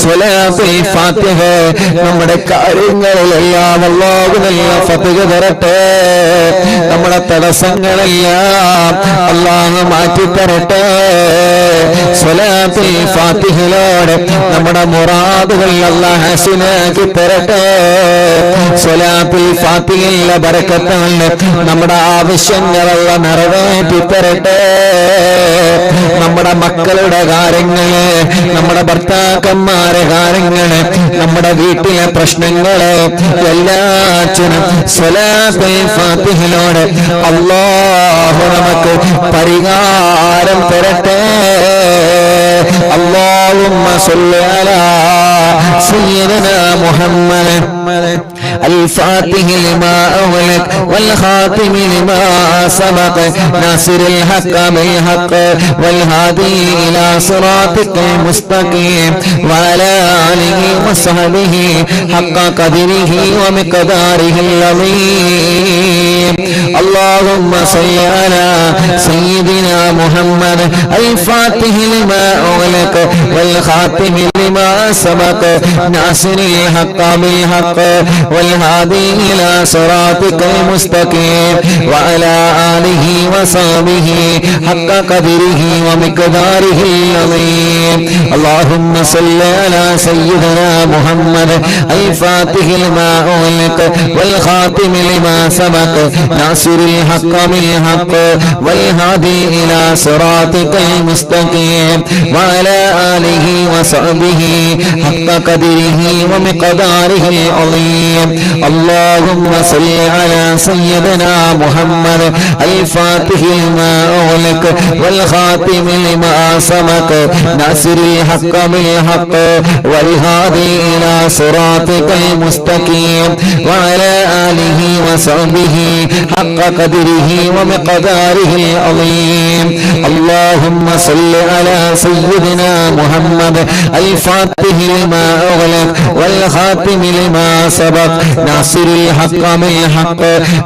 സ്വലാത്തുൽ ഫാത്തിഹ നമ്മുടെ കാര്യങ്ങളിലെല്ലാം അല്ലാഹു നല്ല ഫത്ഹ് തരട്ടെ. നമ്മുടെ തടസ്സങ്ങളെല്ലാം അല്ലാഹു മാറ്റി തരട്ടെ. സ്വലാത്തുൽ ഫാത്തിഹയിലൂടെ നമ്മുടെ മുറാദുകൾ അല്ലാഹു ഹസനാക്കി തരട്ടെ. സ്വലാത്തുൽ ഫാത്തിഹയിലെ ബറക്കത്ത് കൊണ്ട് നമ്മുടെ ആവശ്യങ്ങളെല്ലാം നിറവേറ്റി തരട്ടെ. നമ്മുടെ മക്കളുടെ കാര്യങ്ങള്, നമ്മുടെ ഭർത്താക്കന്മാരെ കാര്യങ്ങള്, നമ്മുടെ വീട്ടിലെ പ്രശ്നങ്ങള് എല്ലാറ്റിനും സ്വലാത്തുൽ ഫാത്തിഹയിലൂടെ അല്ലാഹു നമുക്ക് പരിഹാരം തരട്ടെ. اللهم صل على سيدنا محمد الفاتح لما أغلق والخاتم لما سبق ناصر الحق بالحق والهادي إلى صراطك المستقيم وعلى آله وصحبه حق قدره ومقداره العظيم. اللهم صل على سيدنا محمد الفاتح لما أغلق والخاتم لما سبق ناصر الحق بالحق والهادي إلى صراطك المستقيم وعلى آله وصحبه حق قدره ومقداره العظيم. اللهم صل على سيدنا محمد الفاتح لما أغلق والخاتم لما سبق ناصر الحق بالحق والهادي إلى صراطك المستقيم وعلى آله وصحبه حق قدره ومقداره العظيم. اللهم صل على سيدنا محمد الفاتح لما أغلق والخاتم لما سبق ناصر الحق بالحق والهادي إلى صراطك المستقيم وعلى آله وصحبه حق قدره ومقداره العظيم. اللهم صل على سيدنا محمد الفاتح لما أغلق والخاتم لما سبق ناصر الحق بالحق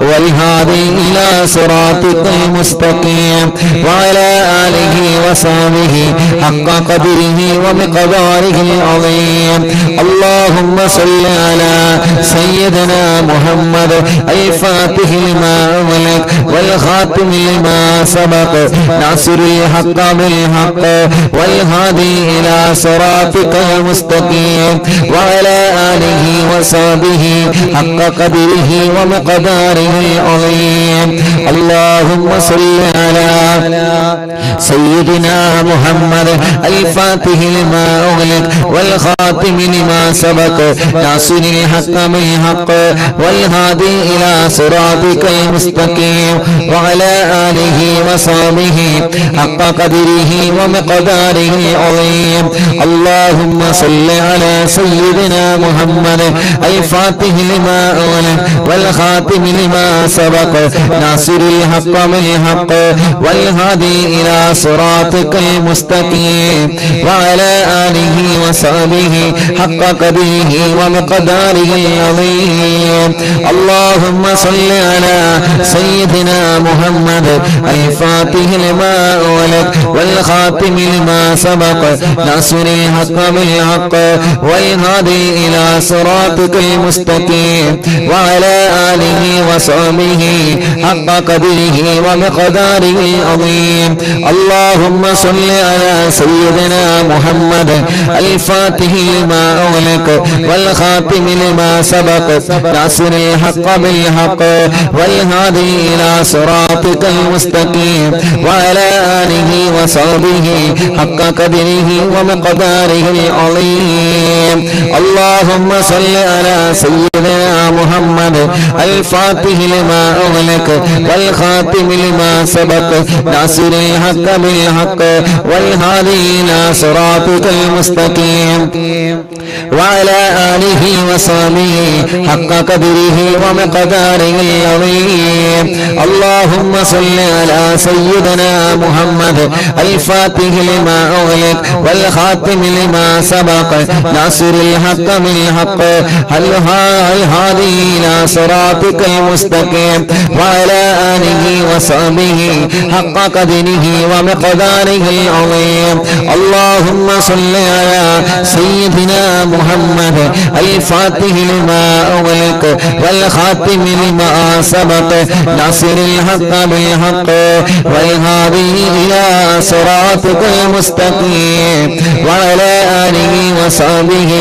والهادي إلى صراطك المستقيم وعلى آله وصحبه حق قدره ومقداره العظيم. اللهم صل على سيدنا محمد الفاتح لما أغلق والخاتم لما سبق ناصر الحق بالحق والهادي إلى صراطك المستقيم وعلى آله وصحبه حق قدره ومقداره العظيم. اللهم صل على سيدنا محمد الفاتح لما أغلق والخاتم لما سبق ناصر الحق بالحق والهادي إلى صراطك المستقيم وعلى آله وصحبه حق قدره ومقداره العظيم. اللهم صل على سيدنا محمد الفاتح لما أغلق والخاتم لما سبق ناصر الحق بالحق والهادي إلى صراطك المستقيم وعلى آله وصحبه حق قدره ومقداره العظيم. اللهم صل على سيدنا محمد الفاتح لما أغلق والخاتم لما سبق ناصر الحق بالحق والهادي إلى صراطك المستقيم وعلى آله وصحبه حق قدره ومقداره العظيم. اللهم صل على سيدنا محمد الفاتح لما أغلق والخاتم لما سبق ناصر الحق بالحق والهادي إلى صراطك المستقيم وعلى آله وصحبه حق قدره ومقداره العظيم. اللهم صل على سيدنا محمد الفاتح لما أغلق والخاتم لما سبق ناصر الحق بالحق والهادي إلى صراطك المستقيم وعلى آله وصحبه حق قدره ومقداره العظيم. اللهم صل على سيدنا محمد الفاتح لما أغلق والخاتم لما سبق ناصر الحق بالحق والهادي الهادي إلى صراطك المستقيم وعلى آله وصحبه حق قدره ومقداره العظيم. اللهم صل على سيدنا محمد الفاتح لما أغلق والخاتم لما سبق ناصر الحق بالحق والهادي إلى صراطك المستقيم وعلى آله وصحبه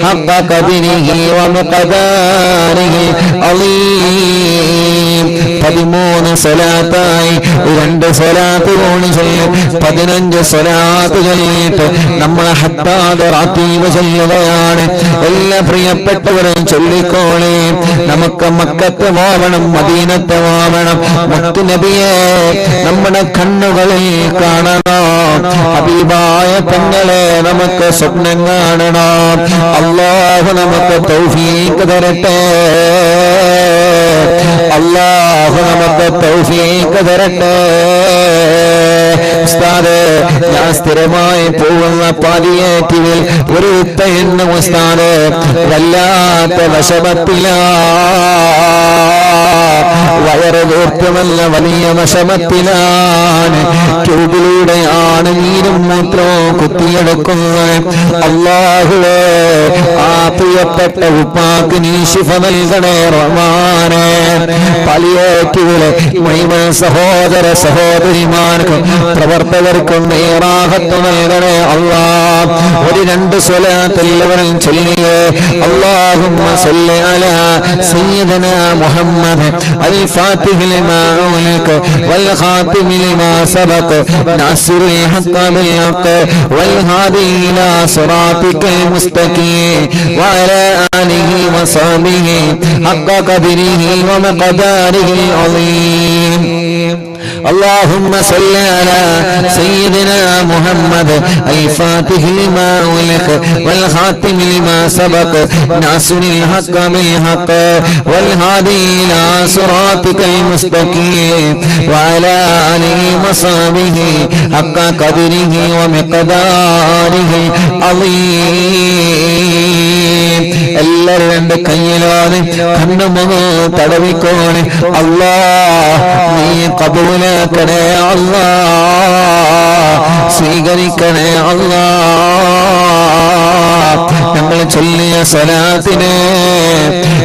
حق قدره ومقداره العظيم. 13 സ്വലാത്തായി 2 സ്വലാത്ത് കൂടി ചൊല്ലും 15 സ്വലാത്ത് ചൊല്ലിയിട്ട് നമ്മൾ ഹത്താദ് റാത്തീബ് ചൊല്ലുകയാണ്. എല്ലാ പ്രിയപ്പെട്ടവരും ചൊല്ലിക്കോളെ. നമുക്ക് മക്കത്ത് പോവണം, മദീനത്ത് പോവണം. മുത്തു നബിയെ നമ്മുടെ കണ്ണുകളിൽ കാണണം. ഹബീബായ തങ്ങളെ നമുക്ക് സ്വപ്നം കാണണം. അല്ലാഹു നമുക്ക് തൗഫീഖ് തരട്ടെ. അല്ലാഹു നമുക്ക് തൗഫീഖ് തരട്ടെ. ഉസ്താദേ, ഞാൻ സ്ഥിരമായി പോകുന്ന പാലിയേറ്റീവിൽ ഒരു ഉപ്പയെന്ന ഉസ്താദ് വല്ലാത്ത വിഷമത്തില, വയറ് ദൂർത്തുമല്ല വലിയ വിഷമത്തിലാണ്. ട്യൂബിലൂടെയാണ് നീരും മൂത്രവും കുത്തിയെടുക്കുന്നത്. അല്ലാഹുവേ, ആ പ്രിയപ്പെട്ട ഉപ്പാക്ക് നീ ശിഫ നൽകണേ റഹ്മാനേ. പാലിയേറ്റീവിലെ മുഴുവൻ സഹോദര സഹോദരിമാർക്കും പ്രവർത്തകർക്കും നീറാഹത്ത് നൽകണേ അല്ലാഹ്. ഒരു 2 സ്വലാത്ത് എല്ലാവരും ചൊല്ലിയേ. അല്ലാഹുമ്മ സ്വല്ലി അലാ സയ്യിദനാ മുഹമ്മദ് الفاتح لما أغلق والخاتم لما سبق ناصر الحق بالحق والهادي إلى صراطك المستقيم وعلى آله وصحبه حق قدره ومقداره العظيم. اللهم صل على سيدنا محمد الفاتح لما أغلق والخاتم لما سبق ناصر الحق بالحق والهادي إلى صراطك المستقيم وعلى آله وصحبه حق قدره ومقداره العظيم. എല്ലാവരും 2 കൈയിലാണ് കണ്ണുമുഖം തടവിക്കോണേ. അല്ലാഹ് നീ കബൂലാക്കണേ അല്ലാഹ്, സ്വീകരിക്കണേ അല്ലാഹ്. ഞങ്ങൾ ചൊല്ലിയ സ്വലാത്തിനെ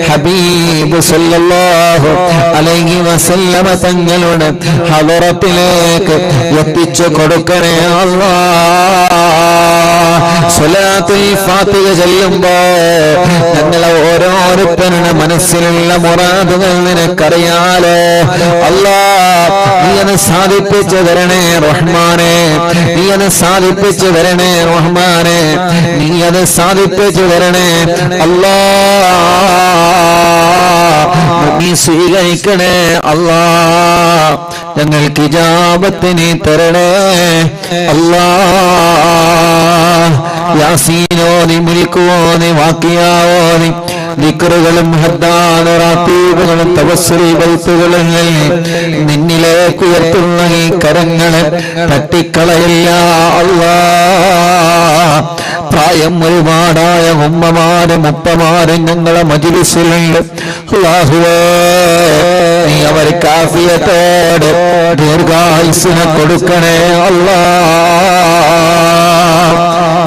ഹബീബ് സല്ലല്ലാഹു അലൈഹി വസല്ലമ തങ്ങളുടെ ഹദറത്തിലേക്ക് എത്തിച്ചു കൊടുക്കണേ അല്ലാഹ്. സ്വലാത്തുൽ ഫാത്തിഹ ചൊല്ലുമ്പോ ഞങ്ങളെ ഓരോരുത്തരുടെ മനസ്സിലുള്ള മുറാദുകൾ നിനക്കറിയാലോ അല്ലാഹ്. നീ അത് സാധിപ്പിച്ചു തരണേ റഹ്മാനെ, നീ അത് സാധിപ്പിച്ചു തരണേ റഹ്മാനെ, നീ അത് സാധിപ്പിച്ചു തരണേ അല്ലാഹ്. നീ സ്വീകരിക്കണേ അല്ലാഹ്. ഞങ്ങൾക്ക് ഇജാബത്ത് നീ തരണേ അല്ലാഹ്. യാസീനോനി മുൽക്കുവോനി വാക്കിയാവോനി ദിക്റുകളും ഹദ്ദാണ് റാത്തീബുകളും തവസ്സുൽ ബൈത്തുകളും നിന്നിലേക്ക് ഉയർത്തുന്ന ഈ കരങ്ങളെ തട്ടിക്കളയില്ല അല്ലാഹ്. പ്രായം ഒരുപാടായ ഉമ്മമാരും ഉപ്പമാരും ഞങ്ങളെ മജ്‌ലിസിലുണ്ട്. അല്ലാഹുവേ, നീ അവർക്ക് ആഫിയത്തോടെ ദീർഘായുസ്സിനെ കൊടുക്കണേ അല്ലാഹ്.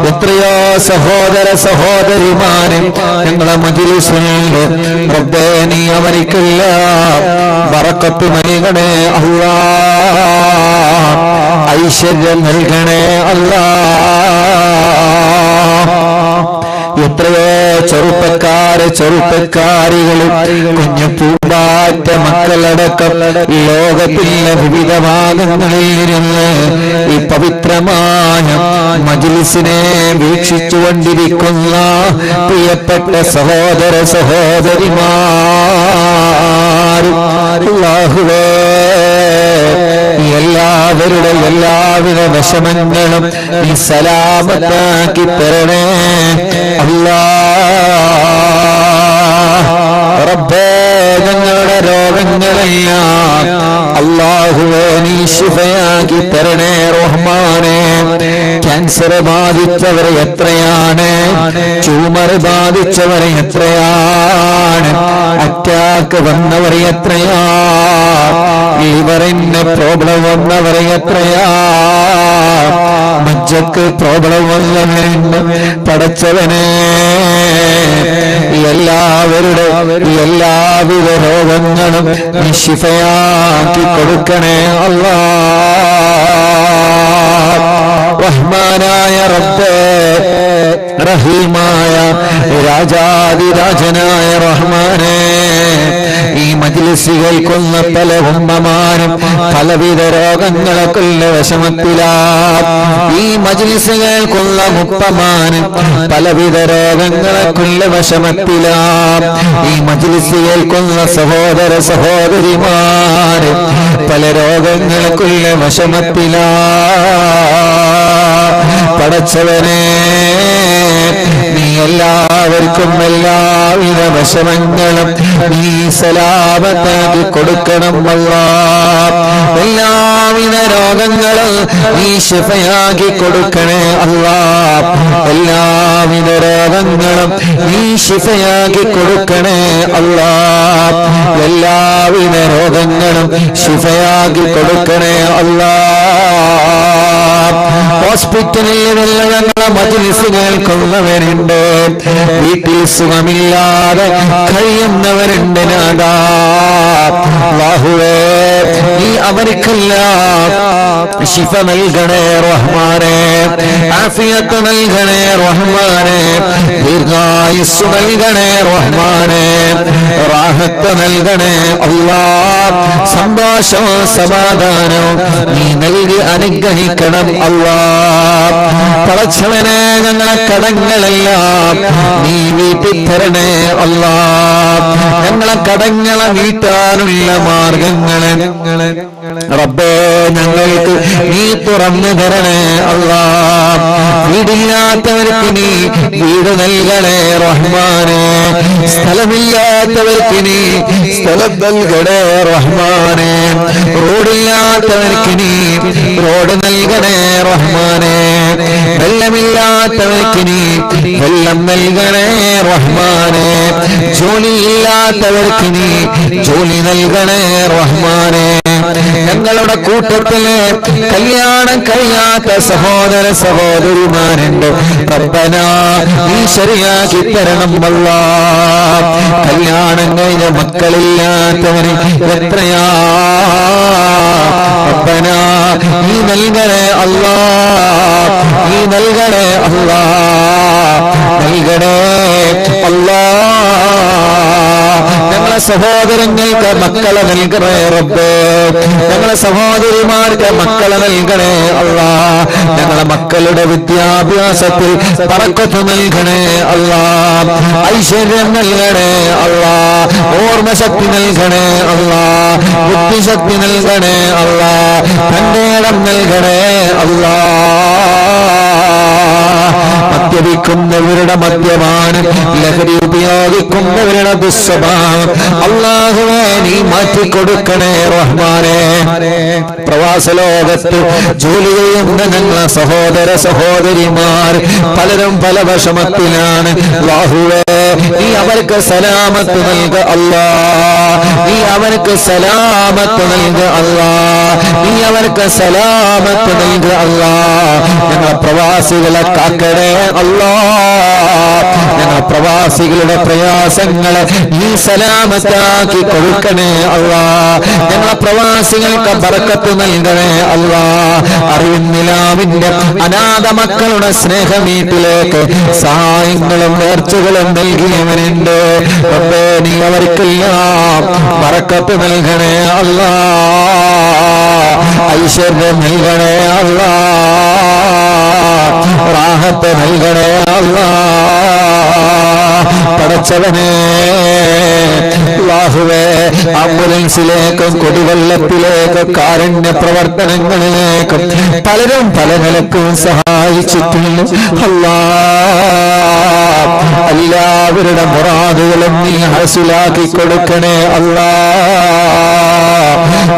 എത്രയോ സഹോദര സഹോദരിമാരും ഞങ്ങളെ മജ്‌ലിസിലുണ്ട്. റബ്ബേ, നീ അവർക്കെല്ലാം ബറക്കത്ത് നൽകണേ അല്ലാഹ്, ഐശ്വര്യം നൽകണേ അല്ലാഹ്. എത്രയോ ചെറുപ്പക്കാരികളും കുഞ്ഞു പൂമ്പാറ്റ മക്കളടക്കം ലോകത്തിലെ വിവിധ ഭാഗങ്ങളിൽ ഇരുന്ന് ഈ പവിത്രമായ മജ്‌ലിസിനെ വീക്ഷിച്ചുകൊണ്ടിരിക്കുന്ന പ്രിയപ്പെട്ട സഹോദര സഹോദരിമാരും അല്ലാഹുവേ, എല്ലാവരുടെ എല്ലാവിധ വിഷമങ്ങളും നീ സലാമത്താക്കി തരണേ അല്ലാഹ്. റബ്ബേ, ഞങ്ങളുടെ രോഗങ്ങളെല്ലാം അല്ലാഹുവേ നീ ശിഫയാക്കി തരണേ റഹ്മാനേ. ക്യാൻസർ ബാധിച്ചവർ എത്രയാണ്, ട്യൂമർ ബാധിച്ചവർ എത്രയാണ്, അറ്റാക്ക് വന്നവർ എത്രയാ, ലിവറിന് പ്രോബ്ലം വന്നവർ എത്രയാ, മജ്ജക്ക് പ്രോബ്ലം വന്നവരുണ്ട്. പടച്ചവനെ എല്ലാവരുടെ എല്ലാവിധ രോഗങ്ങളും നീ ശിഫയാക്കി കൊടുക്കണേ അല്ലാഹ്. റഹ്മാനായ റബ്ബേ, റഹീമായ രാജാതിരാജനായ റഹ്മാനേ, ഈ മജ്ലിസുകൾക്കുള്ള പല ഉമ്മമാരും പലവിധ രോഗങ്ങളൊക്കെയുള്ള വിഷമത്തിലാ. ഈ മജ്ലിസുകൾക്കുള്ള മുപ്പമാനും പലവിധ രോഗങ്ങളൊക്കെയുള്ള വിഷമത്തിലാ. ഈ മജ്ലിസുകൾക്കുള്ള സഹോദര സഹോദരിമാര് പല രോഗങ്ങൾക്കുള്ള വിഷമത്തിലാ. പടച്ചവനെ നീ എല്ലാവർക്കും എല്ലാവിധ വിഷമങ്ങളും നീ സലാമത്താക്കി കൊടുക്കണം അല്ലാഹ്. എല്ലാവിധ രോഗങ്ങളും നീ ശിഫയാക്കി കൊടുക്കണേ അല്ലാഹ്. എല്ലാവിധ രോഗങ്ങളും നീ ശിഫയാക്കി കൊടുക്കണേ അല്ലാഹ്. എല്ലാവിധ രോഗങ്ങളും ശിഫയാക്കി കൊടുക്കണേ അല്ലാഹ്. ഹോസ്പിറ്റലിൽ ഞങ്ങളെ മജ്ലിസ് കേൾക്കുന്നവരുണ്ട്, വീട്ടിൽ സുഖമില്ലാതെ കഴിയുന്നവരുണ്ട്. നാദാ അല്ലാഹുവേ, നീ അവർക്കെല്ലാം ശിഫ നൽകണേ റഹ്മാനേ, ആഫിയത്ത് നൽകണേ റഹ്മാനേ, ദീർഘായുസ്സ് നൽകണേ റഹ്മാനേ, റാഹത്ത് നൽകണേ അല്ലാഹ്. സന്തോഷവും സമാധാനവും നീ നൽകി അനുഗ്രഹിക്കണം അല്ലാഹ്. പടച്ചവനെ ഞങ്ങളെ കടങ്ങളെല്ലാം നീ വീട്ടിൽ തരണേ അല്ലാഹ്. ഞങ്ങളെ കടങ്ങളെ വീട്ടാനുള്ള മാർഗങ്ങളെ റബ്ബേ ഞങ്ങൾക്ക് നീ തുറന്നു തരണേ അല്ലാഹ്. വീടില്ലാത്തവർക്ക് നീ വീട് നൽകണേ റഹ്മാനേ, സ്ഥലമില്ലാത്തവർക്ക് നീ സ്ഥലം നൽകണേ റഹ്മാനേ, റോഡില്ലാത്തവർക്ക് നീ റോഡ് നൽകണേ റഹ്മാനേ, വെള്ളമില്ലാത്തവർക്ക് നീ വെള്ളം നൽകണേ റഹ്മാനേ, ജോലിയില്ലാത്തവർക്ക് നീ ജോലി നൽകണേ റഹ്മാനേ. ഞങ്ങളുടെ കൂട്ടത്തില് കല്യാണം കഴിയാത്ത സഹോദര സഹോദരിമാരുണ്ട്, റബ്ബനാ നീ ശരിയാക്കി തരണം അല്ലാഹ്. കല്യാണം കഴിഞ്ഞ മക്കളില്ലാത്തവര് എത്രയാ, റബ്ബനാ നീ നൽകണേ അല്ലാഹ്, നീ നൽകണേ അല്ലാഹ്, നൽകണേ അല്ലാഹ്. ഞങ്ങളെ സഹോദരങ്ങൾക്ക് മക്കളെ നൽകണേ റബ്ബേ, ഞങ്ങളെ സഹോദരിമാർക്ക് മക്കളെ നൽകണേ അല്ലാഹ്. ഞങ്ങളെ മക്കളുടെ വിദ്യാഭ്യാസത്തിൽ ബറക്കത്ത് നൽകണേ അല്ലാഹ്, ഐശ്വര്യം നൽകണേ അല്ലാഹ്, ഓർമ്മശക്തി നൽകണേ അല്ലാഹ്, ബുദ്ധിശക്തി നൽകണേ അല്ലാഹ്, തന്റെ ഇടം നൽകണേ അല്ലാഹ്. മദ്യപിക്കുന്നവരുടെ മദ്യപാനം, ലഹരി ഉപയോഗിക്കുന്നവരുടെ ദുസ്വഭാവം അല്ലാഹുവേ നീ മാറ്റിക്കൊടുക്കണേ റഹ്മാനേ. പ്രവാസ ലോകത്ത് ജോലി ചെയ്യുന്ന ഞങ്ങളെ സഹോദര സഹോദരിമാർ പലരും പല വിഷമത്തിലാണ്. അല്ലാഹുവേ നീ അവർക്ക് സലാമത്ത് നൽക അല്ലാഹ്, നീ അവർക്ക് സലാമത്ത് നൽക അല്ലാഹ്, നീ അവർക്ക് സലാമത്ത് നൽക അല്ലാഹ്. ഞങ്ങളെ പ്രവാസികളെ കാക്കണേ അല്ലാഹ്, ഞങ്ങളെ പ്രവാസികളുടെ പ്രയാസങ്ങളെ നീ സലാമത്താക്കി കൊടുക്കണേ അല്ലാഹ്. ഞങ്ങളെ പ്രവാസികൾക്ക് ബറക്കത്ത് നൽകണേ അല്ലാഹ്. അറിവിന്നിലാവിന്റെ അനാഥ മക്കളുടെ സ്നേഹമീട്ടിലേക്ക് സഹായങ്ങളും നേർച്ചകളും നൽകിയവനുണ്ട്. റബ്ബേ നീ അവർക്കെല്ലാം ബറക്കത്ത് നൽകണേ അല്ലാഹ്, ഐശ്വര്യം നൽകണേ അല്ലാഹ്, റാഹത്ത് നൽകണേ അല്ലാഹ്. പടച്ചവനെ അല്ലാഹുവേ ആംബുലൻസിലേക്കും കുടിവെള്ളത്തിലേക്കും കാരുണ്യ പ്രവർത്തനങ്ങളിലേക്കും പലരും പല നിലക്കും സഹായിച്ചിട്ടുണ്ട് അല്ലാഹ്. എല്ലാവരുടെ മുറാദ് മുറാദുകളും നീ ഹാസിലാക്കി കൊടുക്കണേ അല്ലാഹ്.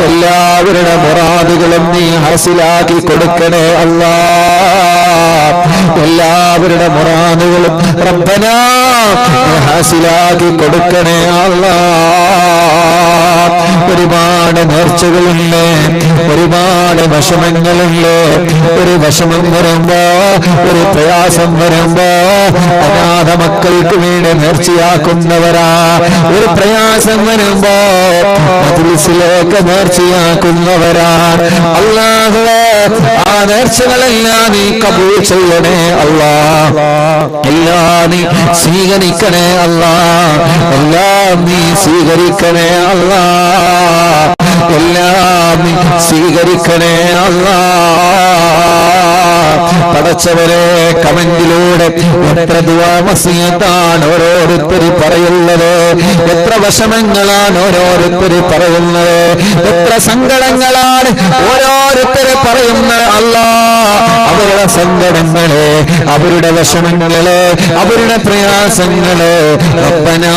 എല്ലാവരുടെ മുറാദുകളും നീ ഹാസിലാക്കി കൊടുക്കണേ അല്ലാഹ്. എല്ലാവരുടെ മുറാദുകളും റബ്ബനാ ഹാസിലാക്കി കൊടുക്കണേ അല്ലാഹ്. ഒരുപാട് നേർച്ചകളില്ലേ, ഒരുപാട് വിഷമങ്ങളില്ലേ. ഒരു വിഷമം വരുമ്പോ, ഒരു പ്രയാസം വരുമ്പോ അനാഥ മക്കൾക്ക് വേണ്ടി നേർച്ചയാക്കുന്നവരാ. ഒരു പ്രയാസം വരുമ്പോ മജ്‌ലിസിലേക്ക് നേർച്ചയാക്കുന്നവരാ. അല്ലാഹുവേ, ആ നേർച്ചകളെല്ലാം നീ കബൂൽ ചെയ്യണേ അല്ലാഹ്. എല്ലാം നീ സ്വീകരിക്കണേ അല്ലാഹ്. എല്ലാം നീ സ്വീകരിക്കണേ അല്ലാഹ്. എല്ലാം നീ സ്വീകരിക്കണേ അല്ലാഹ്. പടച്ചവരെ, കമന്റിലൂടെ എത്ര ദുആ വസിയത്താണ് ഓരോരുത്തര് പറയുന്നത്, എത്ര വിഷമങ്ങളാണ് ഓരോരുത്തര് പറയുന്നത്, എത്ര സങ്കടങ്ങളാണ് ഓരോരുത്തര് പറയുന്നത്. അല്ലാഹ്, അവരുടെ സങ്കടങ്ങളെ, അവരുടെ വിഷമങ്ങളെ, അവരുടെ പ്രയാസങ്ങളെ റബ്ബനാ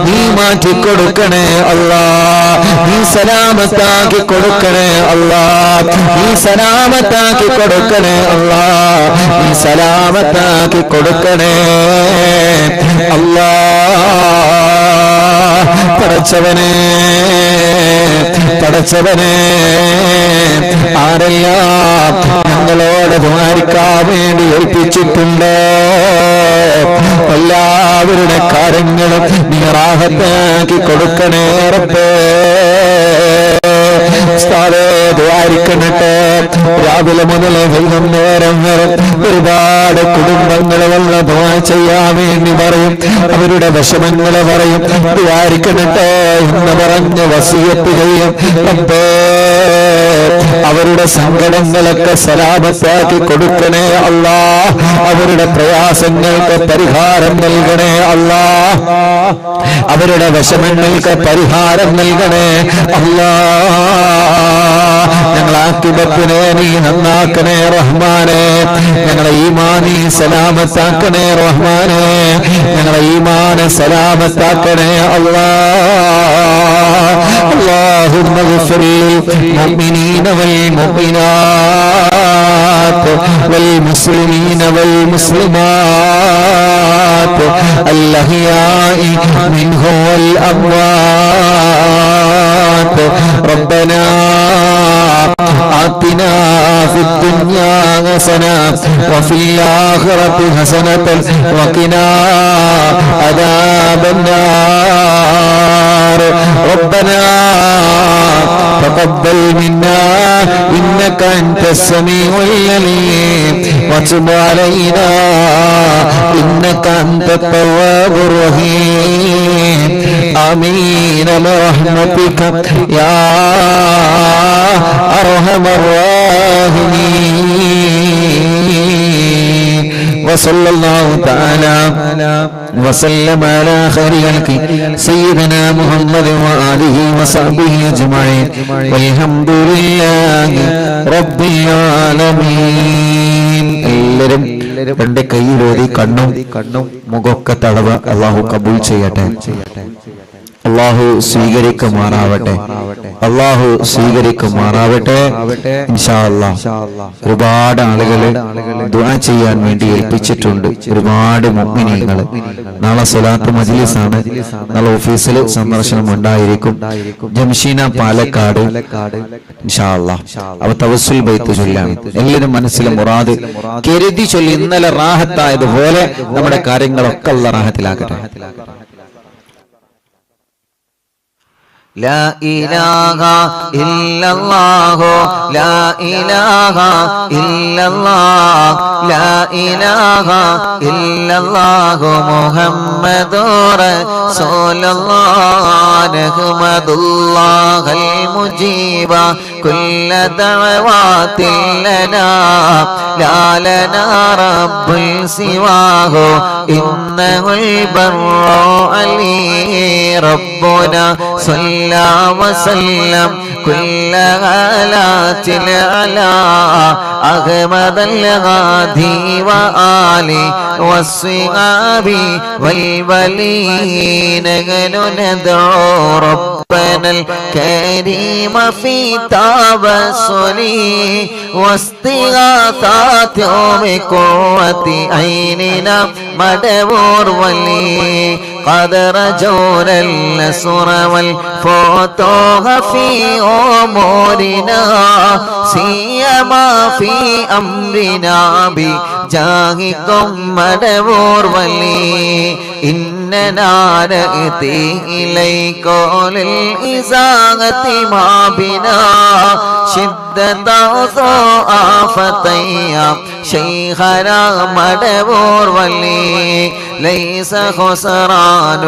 നീ മാറ്റിക്കൊടുക്കണേ അല്ലാഹ്. നീ സലാമത്താക്കി കൊടുക്കണേ അല്ലാഹ്. നീ സലാമത്താക്കി കൊടുക്കണേ അല്ലാഹ്. നീ സലാമത്താക്കി കൊടുക്കണേ അല്ലാഹ്. പടച്ചവനെ, പടച്ചവനെ, ആരെല്ലാം ഞങ്ങളോട് ദ്വാരിക്കാൻ വേണ്ടി ഏൽപ്പിച്ചിട്ടുണ്ട് എല്ലാവരുടെ കാര്യങ്ങളും നീ റാഹത്താക്കി കൊടുക്കണേ റബ്ബേ. ദ്വാരിക്കണട്ടെ. രാവിലെ മുതൽ വൈകുന്നേരം വരെ ഒരുപാട് കുടുംബങ്ങൾ വന്ന് ദുആ ചെയ്യാൻ വേണ്ടി പറയും, അവരുടെ വിഷമങ്ങളെ പറയും. ദ്വാരിക്കണട്ടെ എന്ന് പറഞ്ഞ് വസിയത്ത് ചെയ്യും റബ്ബേ. അവരുടെ സങ്കടങ്ങളൊക്കെ സലാമത്താക്കി കൊടുക്കണേ അല്ലാഹ്. അവരുടെ പ്രയാസങ്ങൾക്ക് പരിഹാരം നൽകണേ അല്ലാഹ്. അവരുടെ വിഷമങ്ങൾക്ക് പരിഹാരം നൽകണേ അല്ലാഹ്. ഞങ്ങളെ ആഖിബത്തിനെ നീ നന്നാക്കണേ റഹ്മാനെ. ഞങ്ങളെ ഈമാനി സലാമത്താക്കണേ റഹ്മാനെ. ഞങ്ങളെ ഈമാനെ സലാമത്താക്കണേ അല്ലാഹ്. اللهم اغفر للمؤمنين والمؤمنات والمسلمين والمسلمات الأحياء منهم والأموات. ربنا آتنا في الدنيا حسنة وفي الآخرة حسنة وقنا عذاب النار. ربنا تقبل منا إنك أنت السميع العليم وتب علينا إنك أنت التواب الرحيم. آمين برحمتك يا أرحم الراحمين. وصلى الله تعالى وسلم على خير خلقه سيدنا محمد وآله وصحبه أجمعين والحمد لله رب العالمين. എല്ലാവരും രണ്ട് കൈയിലൂതി കണ്ണും മുഖമൊക്കെ തടവ. അല്ലാഹു കബൂൽ ചെയ്യട്ടെ. അല്ലാഹു സ്വീകരിക്കുമാറാവട്ടെ. അല്ലാഹു സ്വീകരിക്കുമാറാവട്ടെ ഇൻഷാ അല്ലാഹ്. ഒരുപാട് ആളുകൾ ദുആ ചെയ്യാൻ വേണ്ടി ഏൽപ്പിച്ചിട്ടുണ്ട്. ഒരുപാട് മുഅ്മിനീങ്ങൾ. നാളെ സ്വലാത്ത് മജ്ലിസാണ്. നാളെ ഓഫീസിൽ സന്ദർശനം ഉണ്ടായിരിക്കും. ജംഷീന പാലക്കാട് ഇൻഷാ അല്ലാഹ്. അവ തവസ്സുൽ ബൈത്ത് ചൊല്ലാണ്. എല്ലാവരും മനസ്സിലെ മുറാദ് കരുതി ചൊല്ലി. ഇന്നലെ റാഹത്തായതുപോലെ നമ്മുടെ കാര്യങ്ങളൊക്കെ അല്ലാഹ് റാഹത്തിലാക്കട്ടെ. لا إله إلا الله لا إله إلا الله لا إله إلا الله محمد رسول الله نحمد الله المجيب كل دعوات لنا لا لنا رب سواه إنه البر علي ربنا صلى وسلم كل آلات على أحمد الغادي وآله والصحاب والولين ندعو ربنا الكريم في توسله واستغاثات بقوة عيننا مدبور ولي قد رجونا النصر والفتوح في أمورنا سيما في أمرنا بجاهكم مدبور ولي إننا نأتي إليكم للإزاغة ما بنا شدة آفتيا شيخنا مدبور ولي ليس خسران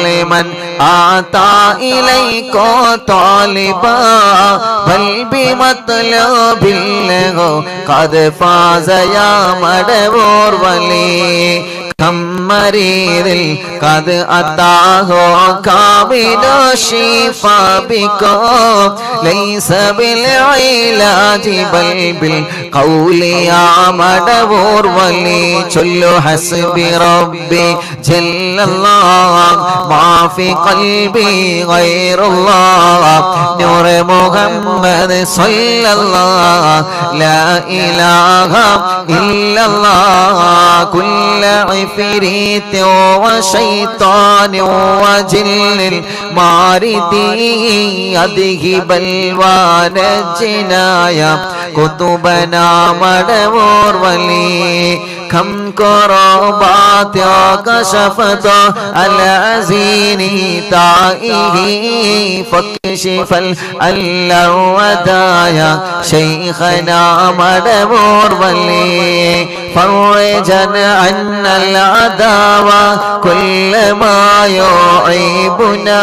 لمن آتى إليكم طالبا بل بمطلب له قد فاز يا مدبور ولي كم مريض قد أتاه كامل الشفاء بكم ليس بالعلاج بل بالقول يا مدبور ولي جل حسبي ربي جل الله ما في قلبي غير الله نور محمد صلى الله لا إله إلا الله كل عفريت وشيطان وجن الماردي أذهب الوان الجنايا كتبنا مدبور ولي كم كربات كشفت العزين تائه فاكشف الودايا شيخنا مدبور ولي فرجا عنا العداوة كل ما يعيبنا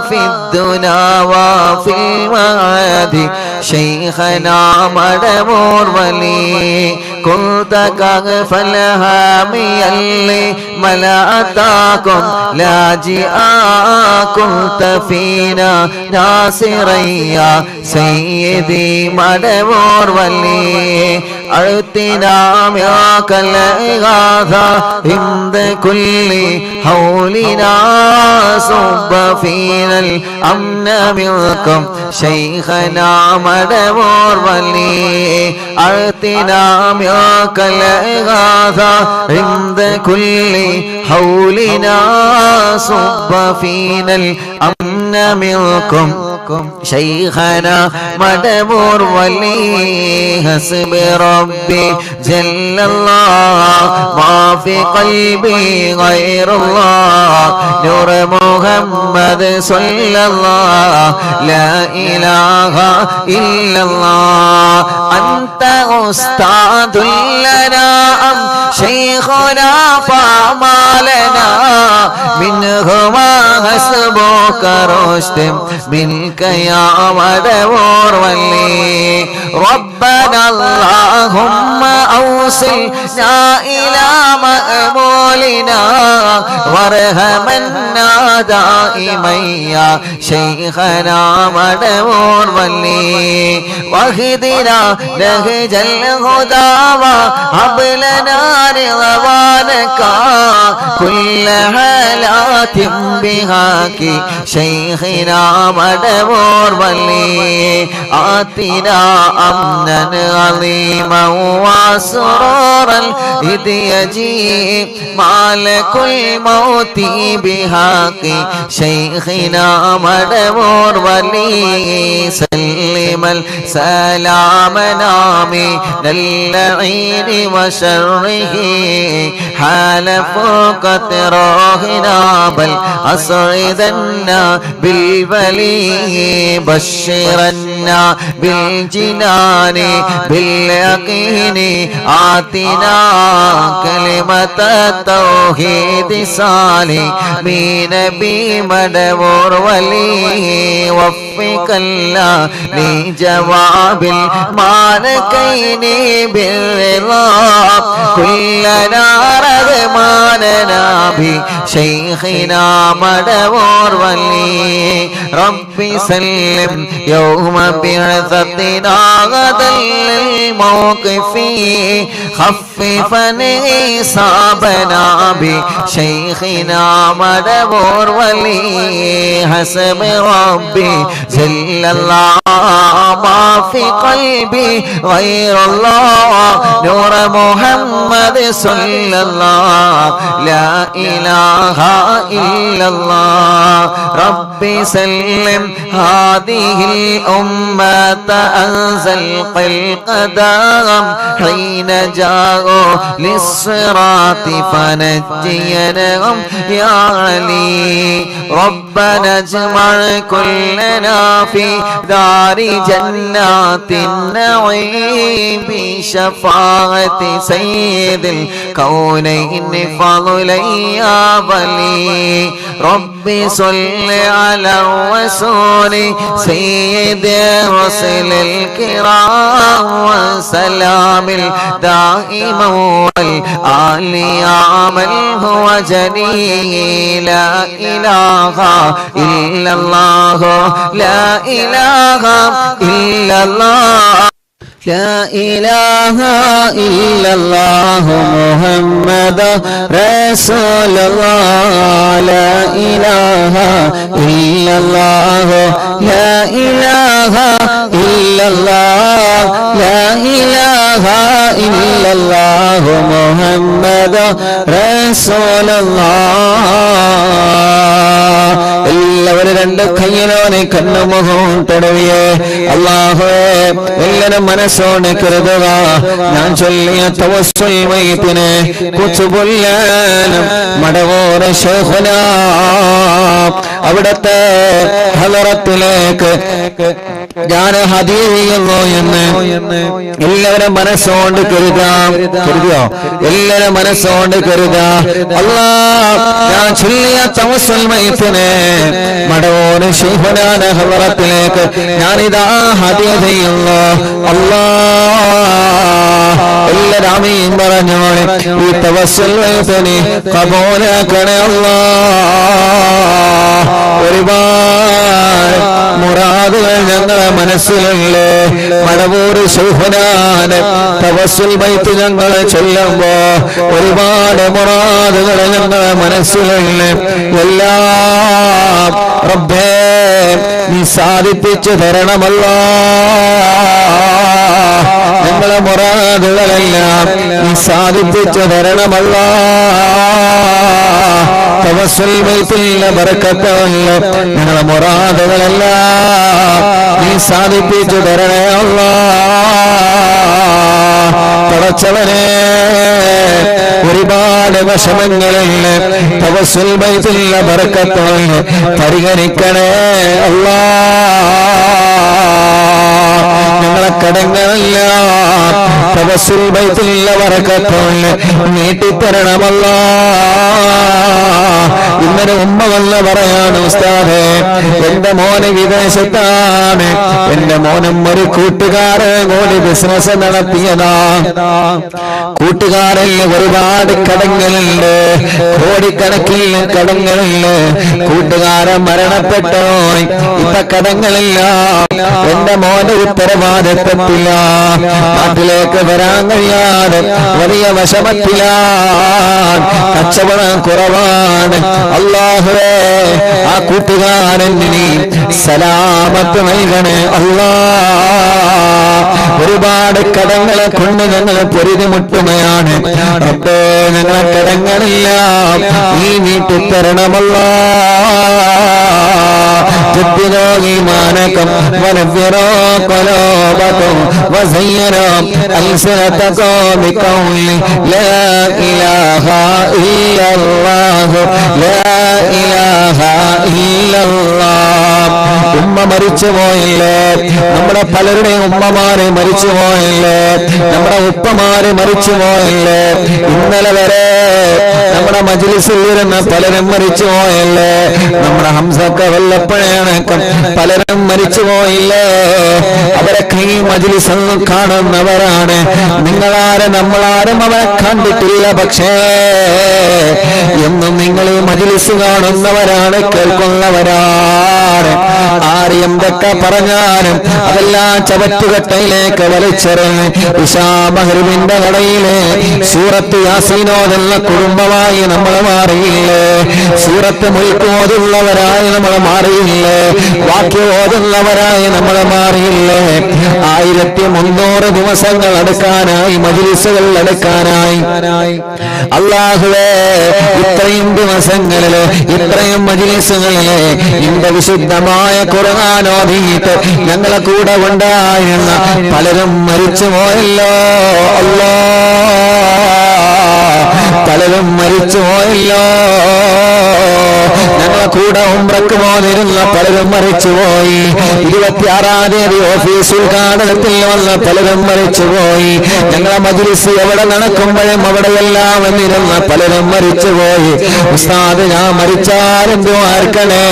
في الدنا وفي المعاد شيخنا مدبور ولي كنت كغف الهامي اللي ملأتاكم لاجئا كنت فينا ناصريا سيدي مدبور ولي أعطنا معك الإغاثة عند كل حولنا صب فينا الأمن منكم شيخنا مدبور ولي أعطنا معك الإغاثة عند كل حولنا صب فينا الأمن منكم شيخنا مدبور ولي حسب ربي جل الله ما في قلبي غير الله نور محمد صلى الله لا إله إلا الله أنت أستاذ لنا أم شيخنا فما لنا منهما حسبك رشد منك يا مدبور ولي ربنا اللهم أوصلنا إلى مأمولنا وارحمنا دائما يا شيخنا مدبور ولي واهدنا نهج الهدى وهب لنا رضوانك كل حالات بهاك شيخنا مدبور ولي آتنا أمنا عظيما وسرورا إذ يجيء مالك الموت بهاك شيخنا مدبور ولي سلم السلام نامي للعين وشره حال فوق روحنا بل أسعدنا بالولي بشرنا بالجنان باليقين آتنا كلمة التوحيد سالمين بمدبور ولي وفق الله لجواب المالكين بالرضا كلنا رغمان جنابي شيخنا مدبور ولي ربي سلم يوم بعثتنا غدا للموقف خففا حسابنا بشيخنا مدبور ولي حسب ربي جل الله ما في قلبي غير الله نور محمد صلى الله لا إله إلا الله ربي سلم هذه الأمة أنزل القدم حين جاءوا للصراط فنجينهم يا علي ربنا اجمع كلنا في دار جنات النعيم بشفاعة سيد الكونين فضلا يا ولي ربي صل على الرسول سيد الرسل الكرام وسلام الدائم والآل يا من هو جليل لا إله إلا الله لا إله إلا الله لا إله إلا الله محمد رسول الله لا إله إلا الله لا إله إلا الله لا إله إلا الله محمد رسول الله എല്ലാവരും രണ്ട് കയ്യിലോനെ കണ്ണുമുഖവും തടവിയേ അല്ലാഹുവേ എല്ലാവരും മനസ്സോടെ കരുതുക ഞാൻ ചൊല്ലിയ തവസ്സുൽ മയ്യിത്തിനെ കുതുബുല്ലാനം മടവൂർ ശൈഖുന അവിടുത്തെ ഹളറത്തിലേക്ക് ഞാൻ ഹദിയ ചെയ്യുന്നു എന്ന് എല്ലാവരും മനസ്സോണ്ട് കരുതുക എല്ലാവരും മനസ്സോണ്ട് കരുതുക അല്ലാഹ് ഞാൻ ചൊല്ലിയ തവസ്സുൽ മയ്യിത്തിനെ മടവൂർ ശൈഖുനാന്റെ ഹളറത്തിലേക്ക് ഞാനിതാ ഹദിയ ചെയ്യുന്നു അല്ലാഹ് എല്ലാവരും ആമീൻ പറഞ്ഞോളെ ഈ തവസ്സുൽ മയ്യിത്തിനെ ഖബൂലാക്കണേ അല്ലാഹ് ഒരുപാട് മുറാദുകൾ ഞങ്ങളെ മനസ്സിലുണ്ട് മടവൂർ ശൈഖുനാന്റെ തവസ്സുൽ മയ്യിത്ത് ഞങ്ങൾ ചൊല്ലുമ്പോ ഒരുപാട് മുറാദുകൾ ഞങ്ങളെ മനസ്സിലുണ്ട് എല്ലാം റബ്ബേ നീ സാധിപ്പിച്ചു തരണമല്ലോ ഞങ്ങളെ മുറാദുകളെല്ലാം നീ സാധിപ്പിച്ചു തരണമല്ലോ തവസ്സുൽ മയ്യിത്തിലെ ബറക്കത്തുള്ള ഞങ്ങളെ മുറാദുകളെല്ലാം നീ സാധിപ്പിച്ചു തരണേ അല്ലാഹ് പടച്ചവനെ ഒരുപാട് വിഷമങ്ങളിൽ തവസ്സുൽ മയ്യിത്തിലെ ബറക്കത്തുള്ള പരിഗണിക്കണേ അല്ലാഹ് ഞങ്ങളെ കടങ്ങളെല്ലാം തവസ്സുൽ മയ്യിത്തിലെ ബറക്കത്തുള്ള നീട്ടിത്തരണമല്ലോ ഇന്നലെ ഉമ്മ വന്ന് പറയാണ് ഉസ്താദേ എന്റെ മോന് വിദേശത്താണ് എന്റെ മോനും ഒരു കൂട്ടുകാരൻ കൂടി ബിസിനസ് നടത്തിയതാ കൂട്ടുകാരിൽ ഒരുപാട് കടങ്ങളുണ്ട് കോടിക്കണക്കിൽ കടങ്ങളുണ്ട് കൂട്ടുകാരൻ മരണപ്പെട്ടോ ഇപ്പൊ കടങ്ങളില്ല എന്റെ മോന് ഉത്തരവാദിത്തത്തില്ല നാട്ടിലേക്ക് വരാൻ കഴിയാതെ വലിയ വിഷമത്തിലാണ് കച്ചവടം കുറവാണ് അല്ലാഹുവേ ആ കൂട്ടുകാരൻ നീ സലാമത്ത് നൽകണേ അല്ലാഹ് ഒരുപാട് കടങ്ങളെ കൊണ്ട് ഞങ്ങൾ പൊരുതിമുട്ടുകയാണ് റബ്ബേ ഞങ്ങളെ കടങ്ങളെല്ലാം നീ നീട്ടിത്തരണമല്ലാഹ് جدنا إيمانكم ونفرا قلوبكم وزينا ألسنتكم بقول لا إله إلا الله لا إله إلا الله ഉമ്മ മരിച്ചു പോയില്ലേ നമ്മുടെ പലരുടെയും ഉമ്മമാരെ മരിച്ചു പോയില്ലേ നമ്മുടെ ഉപ്പമാരെ മരിച്ചു പോയില്ലേ ഇന്നലെ വരെ നമ്മുടെ മജ്ലിസിൽ ഇരുന്ന പലരും മരിച്ചു പോയില്ലേ നമ്മുടെ ഹംസക്ക വല്ലപ്പോഴേണക്കം പലരും മരിച്ചു പോയില്ലേ അവരൊക്കെ ഈ മജ്ലിസിൽ കാണുന്നവരാണ് നിങ്ങളാരും നമ്മളാരും അവരെ കണ്ടിട്ടില്ല പക്ഷേ മജ്‌ലിസ് കാണുന്നവരാണ്, കേൾക്കുന്നവരാണ്. ആര് എന്തൊക്കെ പറഞ്ഞാലും അതെല്ലാം ചവറ്റുകട്ടയിലേക്ക് വലിച്ചെറിഞ്ഞ് ഇശാ മഗ്‌രിബിന്റെ കടയിലെ സൂറത്ത് യാസീനോദുള്ള കുടുംബമായി നമ്മൾ മാറിയില്ലേ? സൂറത്ത് മുൽക്ക് ഓതുള്ളവരായി നമ്മൾ മാറിയില്ലേ? വാക്യ ഓതുന്നവരായി നമ്മൾ മാറിയില്ലേ? 1300 ദിവസങ്ങൾ എടുക്കാനായി, മജ്‌ലിസുകൾ എടുക്കാനായി. അല്ലാഹുവേ, ഇത്രയും ദിവസങ്ങളില്, ഇത്രയും മജ്‌ലിസുകളില് നിന്റെ വിശുദ്ധമായ ഖുർആൻ ഓതിയിട്ട് ഞങ്ങളെ കൂടെ ഉണ്ടായിരുന്ന പലരും മരിച്ചു പോയല്ലോ അല്ലാഹ്, പലരും മരിച്ചു പോയല്ലോ. ഞങ്ങളെ കൂടെ ഉംറക്ക് പോന്നിരുന്ന പലരും മരിച്ചുപോയി. 26-ാം തീയതി ഓഫീസ് ഉദ്ഘാടനത്തിൽ വന്ന പലരും മരിച്ചുപോയി. ഞങ്ങളെ മജ്‌ലിസ് എവിടെ നടക്കുമ്പോഴും അവിടെയെല്ലാം വന്നിരുന്ന പലരും മരിച്ചുപോയി. ഉസ്താദ്, ഞാൻ മരിച്ചാലും ദുആർക്കണേ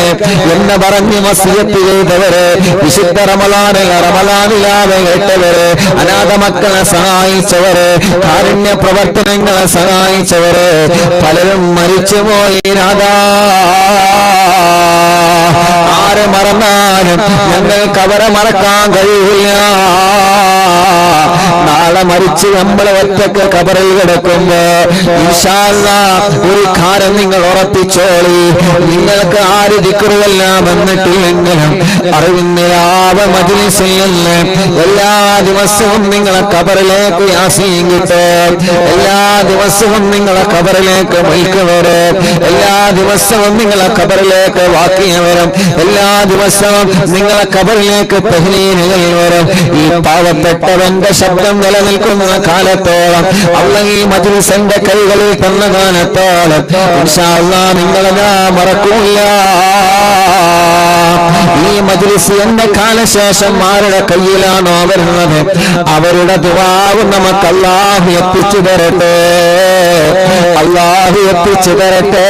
എന്ന് പറഞ്ഞ് വസിയത്ത് ചെയ്തവര്, വിശുദ്ധ റമളാനിലാതെ കേട്ടവര്, അനാഥ മക്കളെ സഹായിച്ചവര്, കാരുണ്യ പ്രവർത്തനങ്ങളെ സഹായിച്ചവര് പലരും മരിച്ചുപോയി. നാഥാ, ആരെ മറന്നാലും ഞങ്ങൾക്ക് അവരെ മറക്കാൻ കഴിയില്ല. നാളെ മരിച്ച് നമ്മൾ ഒറ്റക്ക് ഖബറിൽ കിടക്കുമ്പോ ഇൻഷാ അല്ലാഹ് ഒരു കാര്യം നിങ്ങൾ ഉറപ്പിച്ചോളി, നിങ്ങൾക്ക് ആര് ദിക്റുവെല്ലാം വന്നിട്ടില്ലെങ്കിലും അറിവിന്ദിരാവ മജ്‌ലിസിൽ നിന്ന് എല്ലാ ദിവസവും നിങ്ങളെ ഖബറിലേക്ക് യാസീൻ കിട്ടും, എല്ലാ ദിവസവും നിങ്ങളെ ഖബറിലേക്ക് മുൽക്ക് വരും, എല്ലാ ദിവസവും നിങ്ങളെ ഖബറിലേക്ക് വാക്കിയ വരും, എല്ലാ ദിവസവും നിങ്ങളെ ഖബറിലേക്ക് തഹ്ലീലുകൾ വരും. ഈ പാവപ്പെട്ടവന്റെ ശബ്ദം നിലനിൽക്കുന്ന കാലത്തോളം, അല്ലാഹ് ഈ മജ്‌ലിസിന്റെ കൈകളിൽ തന്ന കാലത്തോളം ഇൻഷാ അല്ലാഹ് നിങ്ങളെ ഞാൻ മറക്കൂല. ഈ മജ്‌ലിസ് എന്റെ കാലശേഷം ആരുടെ കയ്യിലാണോ വരുന്നത് അവരുടെ ദുആവ് നമുക്ക് അല്ലാഹു എത്തിച്ചു തരട്ടെ, അല്ലാഹു എത്തിച്ചു തരട്ടെ.